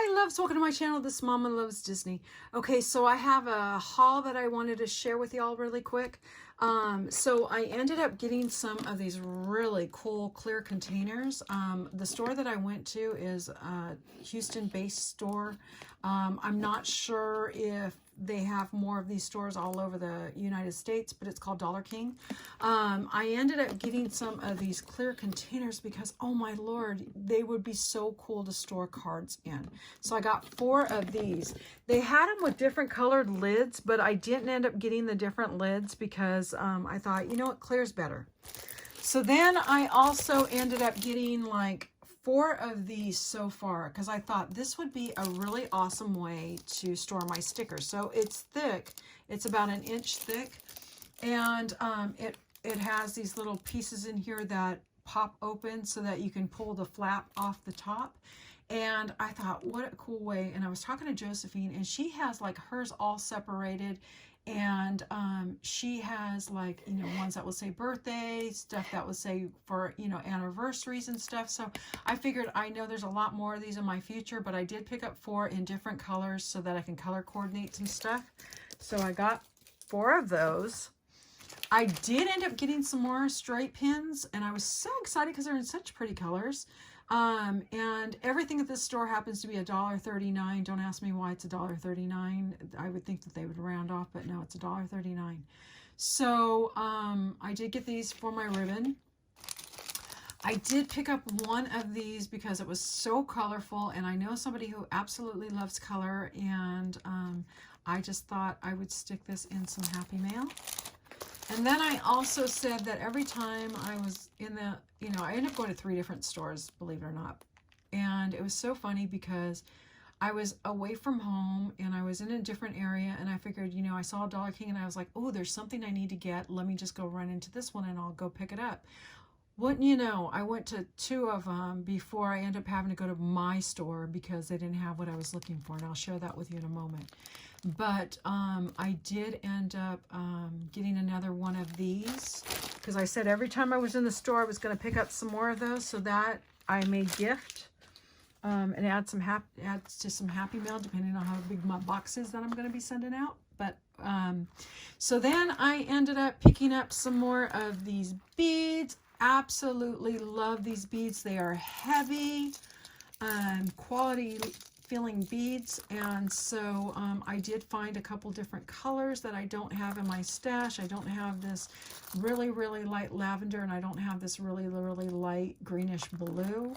Hi loves, welcome to my channel. This Mama Loves Disney. Okay, so I have a haul that I wanted to share with y'all really quick. So I ended up getting some of these really cool clear containers. The store that I went to is a Houston-based store. I'm not sure if they have more of these stores all over the United States, but it's called Dollar King. I ended up getting some of these clear containers because, oh my Lord, they would be so cool to store cards in. So I got 4 of these. They had them with different colored lids, but I didn't end up getting the different lids because I thought, you know what, clear's better. So then I also ended up getting like 4 of these so far because I thought this would be a really awesome way to store my stickers. So it's thick. It's about 1 inch thick, and it has these little pieces in here that pop open so that you can pull the flap off the top. And I thought, what a cool way. And I was talking to Josephine, and she has like hers all separated. And she has like, you know, ones that will say birthday, stuff that will say for, you know, anniversaries and stuff. So I figured, I know there's a lot more of these in my future, but I did pick up 4 in different colors so that I can color coordinate some stuff. So I got 4 of those. I did end up getting some more stripe pins, and I was so excited because they're in such pretty colors. And everything at this store happens to be $1.39. Don't ask me why it's $1.39. I would think that they would round off, but no, it's $1.39. So I did get these for my ribbon. I did pick up 1 of these because it was so colorful, and I know somebody who absolutely loves color, and I just thought I would stick this in some Happy Mail. And then I also said that every time I was in the, you know, I ended up going to 3 different stores, believe it or not. And it was so funny because I was away from home and I was in a different area, and I figured, you know, I saw Dollar King and I was like, oh, there's something I need to get. Let me just go run into this one and I'll go pick it up. Wouldn't you know, I went to 2 of them before I ended up having to go to my store because they didn't have what I was looking for. And I'll share that with you in a moment. But I did end up getting another one of these because I said every time I was in the store I was going to pick up some more of those, so that I made gift and adds to some Happy Mail depending on how big my box is that I'm going to be sending out. But so then I ended up picking up some more of these beads. Absolutely love these beads. They are heavy, quality feeling beads, and so I did find a couple different colors that I don't have in my stash. I don't have this really light lavender, and I don't have this really light greenish blue,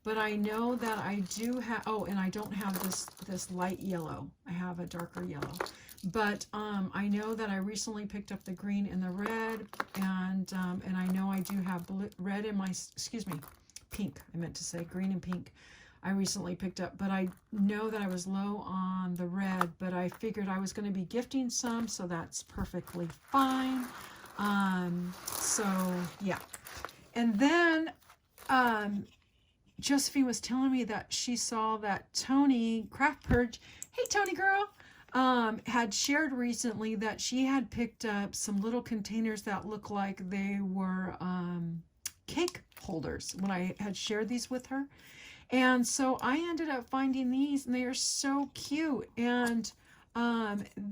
but I know that I do have, oh, and I don't have this light yellow. I have a darker yellow, but I know that I recently picked up the green and the red, and I know I do have blue, red in my, excuse me, pink, I meant to say green and pink. I recently picked up, but I know that I was low on the red, but I figured I was going to be gifting some, so that's perfectly fine. So yeah. And then Josephine was telling me that she saw that Tony Craft Purge, hey Tony girl, had shared recently that she had picked up some little containers that look like they were cake holders when I had shared these with her. And so I ended up finding these, and they are so cute. And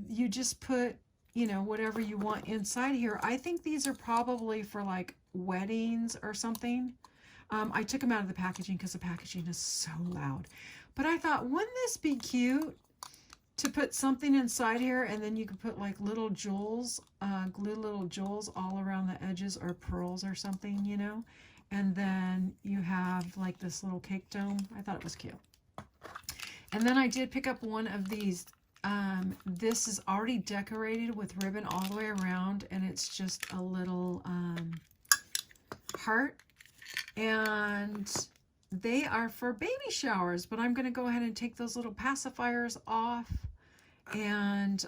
you just put, you know, whatever you want inside here. I think these are probably for like weddings or something. I took them out of the packaging because the packaging is so loud. But I thought, wouldn't this be cute to put something inside here, and then you could put like little jewels, glue little jewels all around the edges, or pearls or something, you know? And then you have like this little cake dome. I thought it was cute. And then I did pick up 1 of these. This is already decorated with ribbon all the way around, and it's just a little heart. And they are for baby showers, but I'm going to go ahead and take those little pacifiers off. And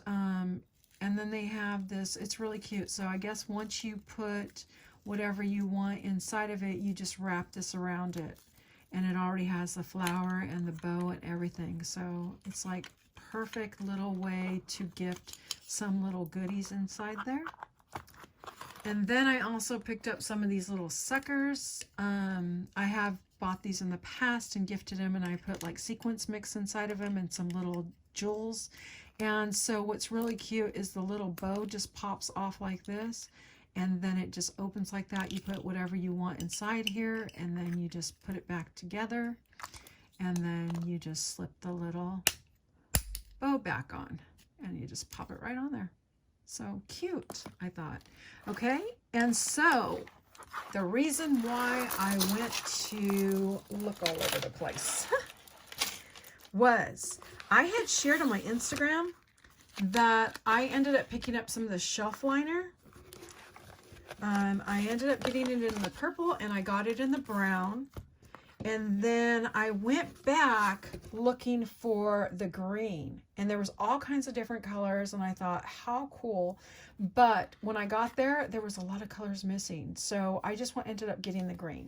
then they have this. It's really cute. So I guess once you put whatever you want inside of it, you just wrap this around it, and it already has the flower and the bow and everything. So it's like perfect little way to gift some little goodies inside there. And then I also picked up some of these little suckers. I have bought these in the past and gifted them, and I put like sequins mix inside of them and some little jewels. And so what's really cute is the little bow just pops off like this, and then it just opens like that. You put whatever you want inside here, and then you just put it back together, and then you just slip the little bow back on, and you just pop it right on there. So cute, I thought. Okay, and so the reason why I went to look all over the place was I had shared on my Instagram that I ended up picking up some of the shelf liner. I ended up getting it in the purple, and I got it in the brown. And then I went back looking for the green, and there was all kinds of different colors, and I thought, how cool. But when I got there, there was a lot of colors missing. So I just ended up getting the green.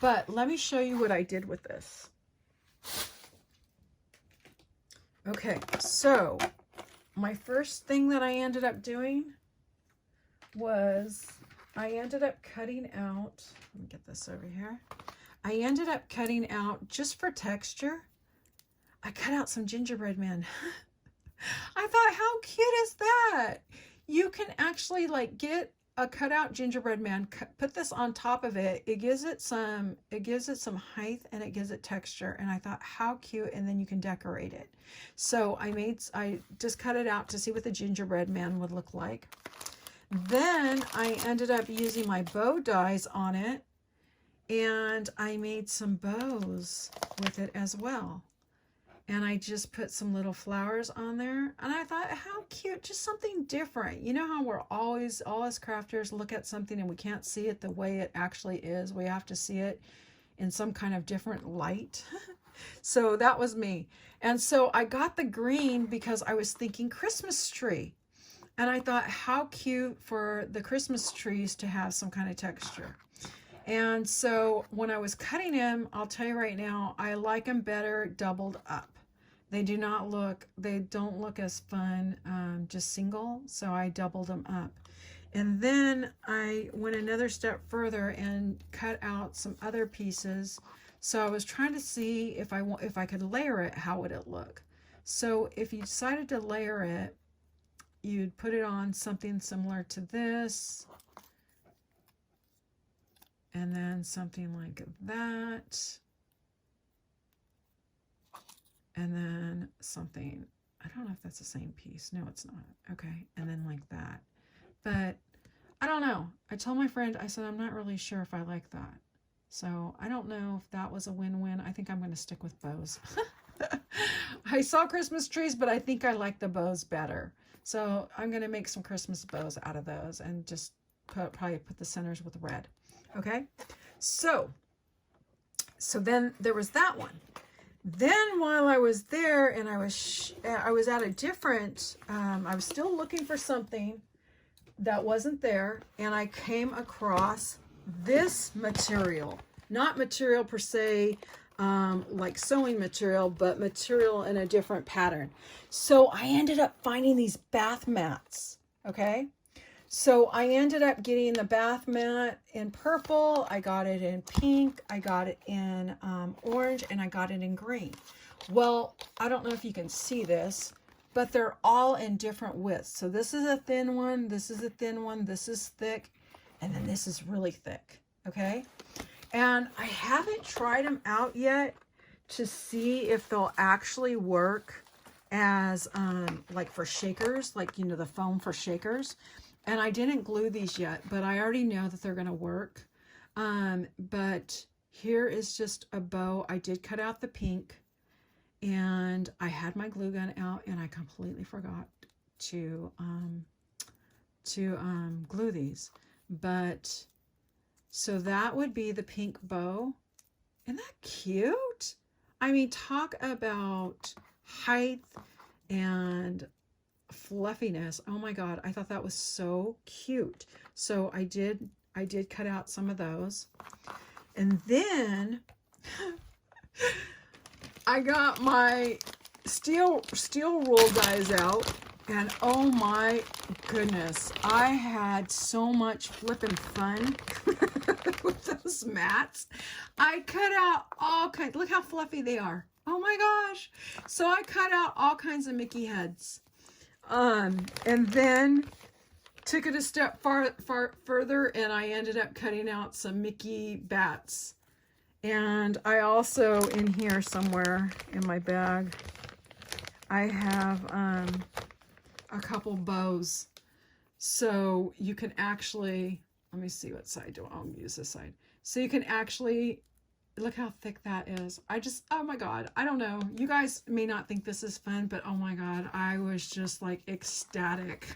But let me show you what I did with this. Okay, so my first thing that I ended up doing was I ended up cutting out, let me get this over here. I ended up cutting out, just for texture, I cut out some Gingerbread Man. I thought, how cute is that? You can actually like get a cutout Gingerbread Man, put this on top of it. It gives it some height, and it gives it texture. And I thought, how cute, and then you can decorate it. So I just cut it out to see what the Gingerbread Man would look like. Then I ended up using my bow dies on it, and I made some bows with it as well. And I just put some little flowers on there, and I thought, how cute, just something different. You know how we're always, all us crafters look at something and we can't see it the way it actually is. We have to see it in some kind of different light. So that was me. And so I got the green because I was thinking Christmas tree. And I thought, how cute for the Christmas trees to have some kind of texture. And so when I was cutting them, I'll tell you right now, I like them better doubled up. They don't look as fun just single, so I doubled them up. And then I went another step further and cut out some other pieces. So I was trying to see if I could layer it, how would it look? So if you decided to layer it, you'd put it on something similar to this, and then something like that, and then something, I don't know if that's the same piece. No, it's not. Okay, and then like that. But I don't know. I told my friend, I said, I'm not really sure if I like that. So I don't know if that was a win-win. I think I'm going to stick with bows. I saw Christmas trees, but I think I like the bows better. So I'm going to make some Christmas bows out of those, and just probably put the centers with red. Okay, so then there was that one. Then while I was there, and I was at a different, I was still looking for something that wasn't there, and I came across this material. Not material per se, like sewing material, but material in a different pattern. So I ended up finding these bath mats. Okay, so I ended up getting the bath mat in purple, I got it in pink, I got it in orange, and I got it in green. Well, I don't know if you can see this, but they're all in different widths. So this is a thin one, this is a thin one, this is thick, and then this is really thick. Okay, and I haven't tried them out yet to see if they'll actually work as like for shakers, like, you know, the foam for shakers. And I didn't glue these yet, but I already know that they're going to work. But here is just a bow. I did cut out the pink, and I had my glue gun out, and I completely forgot to glue these. But so that would be the pink bow. Isn't that cute? I mean, talk about height and fluffiness. Oh my God, I thought that was so cute. So I did cut out some of those. And then I got my steel roll dies out, and oh my goodness, I had so much flippin' fun. with those mats. I cut out all kinds. Look how fluffy they are. Oh my gosh. So I cut out all kinds of Mickey heads. And then took it a step further, and I ended up cutting out some Mickey bats. And I also, in here somewhere in my bag, I have a couple bows. So you can actually, let me see what side I'll use this side. So you can actually, look how thick that is. Oh my God, I don't know. You guys may not think this is fun, but oh my God, I was just like ecstatic.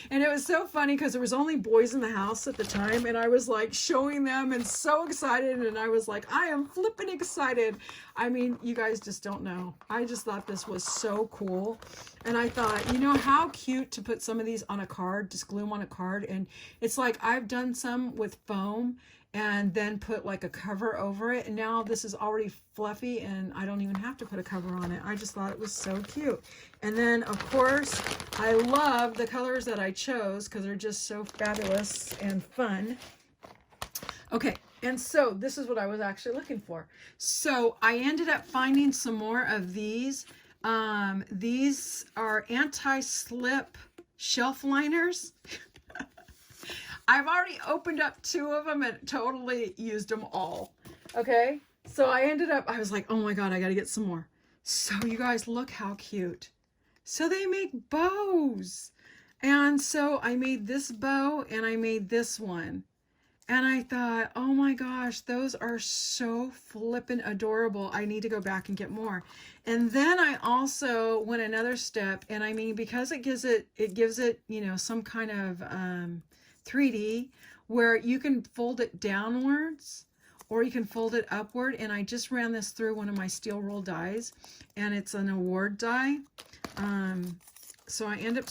And it was so funny because there was only boys in the house at the time, and I was like showing them and so excited, and I was like, I am flipping excited. I mean, you guys just don't know. I just thought this was so cool. And I thought, you know, how cute to put some of these on a card, just glue them on a card. And it's like I've done some with foam and then put like a cover over it, and now this is already fluffy and I don't even have to put a cover on it. I just thought it was so cute. And then of course I love the colors that I chose because they're just so fabulous and fun. Okay, and so this is what I was actually looking for. So I ended up finding some more of these. These are anti-slip shelf liners. I've already opened up 2 of them and totally used them all. Okay, so I was like, oh my God, I got to get some more. So you guys, look how cute. So they make bows. And so I made this bow and I made this one. And I thought, oh my gosh, those are so flippin' adorable. I need to go back and get more. And then I also went another step, and I mean, because it gives it, you know, some kind of 3D where you can fold it downwards or you can fold it upward. And I just ran this through one of my steel roll dies, and it's an award die. So I end up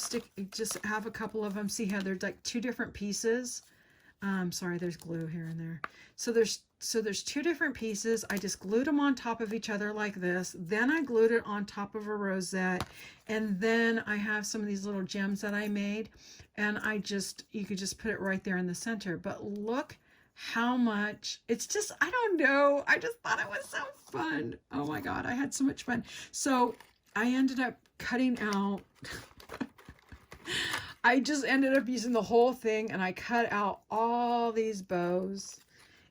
just have a couple of them. See how they're like 2 different pieces. Sorry, there's glue here and there. So there's 2 different pieces. I just glued them on top of each other like this. Then I glued it on top of a rosette. And then I have some of these little gems that I made. And you could just put it right there in the center. But look how much, it's just, I don't know. I just thought it was so fun. Oh my God, I had so much fun. So I ended up cutting out, I just ended up using the whole thing, and I cut out all these bows.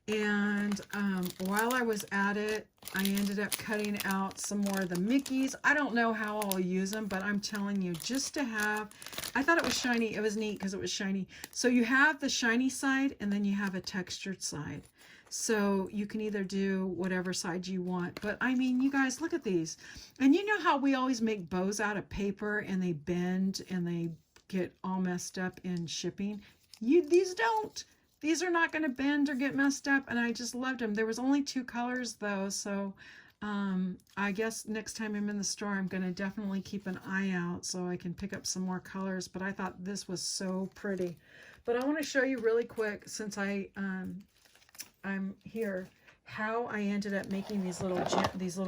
And while I was at it, I ended up cutting out some more of the Mickeys. I don't know how I'll use them, but I'm telling you, just to have, I thought it was shiny. It was neat because it was shiny. So you have the shiny side, and then you have a textured side. So you can either do whatever side you want. But I mean, you guys, look at these. And you know how we always make bows out of paper, and they bend and they get all messed up in shipping? These don't. These are not going to bend or get messed up, and I just loved them. There was only 2 colors though, so I guess next time I'm in the store, I'm going to definitely keep an eye out so I can pick up some more colors. But I thought this was so pretty. But I want to show you really quick, since I'm here, how I ended up making these little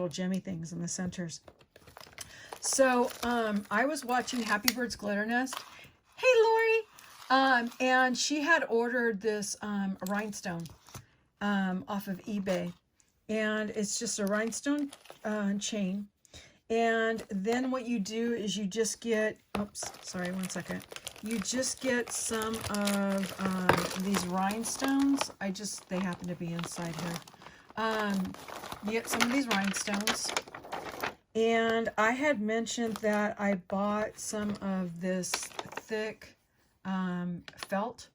gemmy things in the centers. So I was watching Happy Bird's Glitter Nest. Hey, Lori! And she had ordered this rhinestone off of eBay. And it's just a rhinestone chain. And then what you do is you just get, oops, sorry, one second. You just get some of these rhinestones. They happen to be inside here. You get some of these rhinestones. And I had mentioned that I bought some of this thick felt.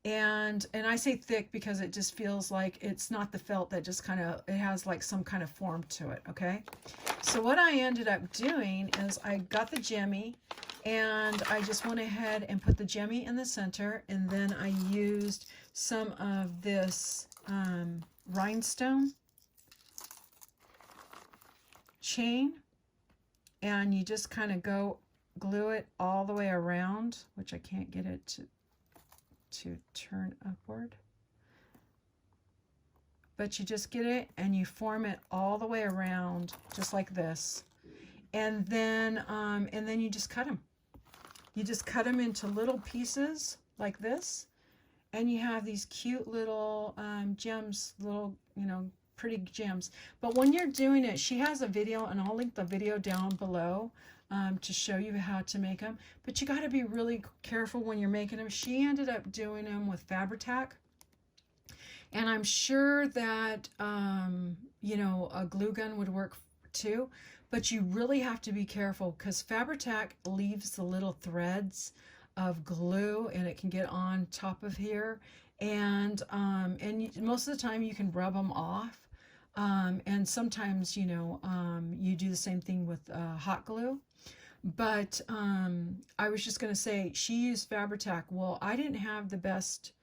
And I say thick because it just feels like it's not the felt that just kind of, it has like some kind of form to it, okay? So what I ended up doing is I got the jemmy, and I just went ahead and put the jemmy in the center, and then I used some of this rhinestone chain, and you just kind of glue it all the way around, which I can't get it to turn upward, but you just get it and you form it all the way around just like this, and then you just cut them. You just cut them into little pieces like this, and you have these cute little gems, little, you know, pretty gems. But when you're doing it, she has a video, and I'll link the video down below to show you how to make them. But you got to be really careful when you're making them. She ended up doing them with Fabri-Tac, and I'm sure that you know, a glue gun would work too, but you really have to be careful because Fabri-Tac leaves the little threads of glue, and it can get on top of here, and most of the time you can rub them off, and sometimes, you know, you do the same thing with hot glue. But I was just going to say, she used Fabri-Tac. Well, I didn't have the best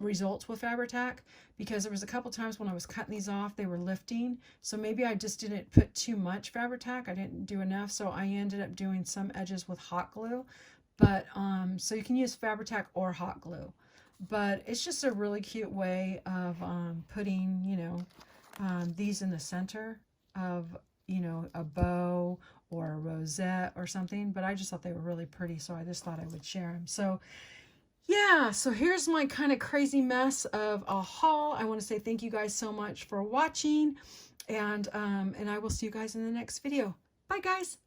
results with Fabri-Tac because there was a couple times when I was cutting these off, they were lifting. So maybe I just didn't put too much Fabri-Tac. I didn't do enough. So I ended up doing some edges with hot glue. But so you can use Fabri-Tac or hot glue. But it's just a really cute way of putting, you know, these in the center of, you know, a bow or a rosette or something. But I just thought they were really pretty, so I just thought I would share them. So yeah, so here's my kind of crazy mess of a haul. I want to say thank you guys so much for watching, and I will see you guys in the next video. Bye, guys.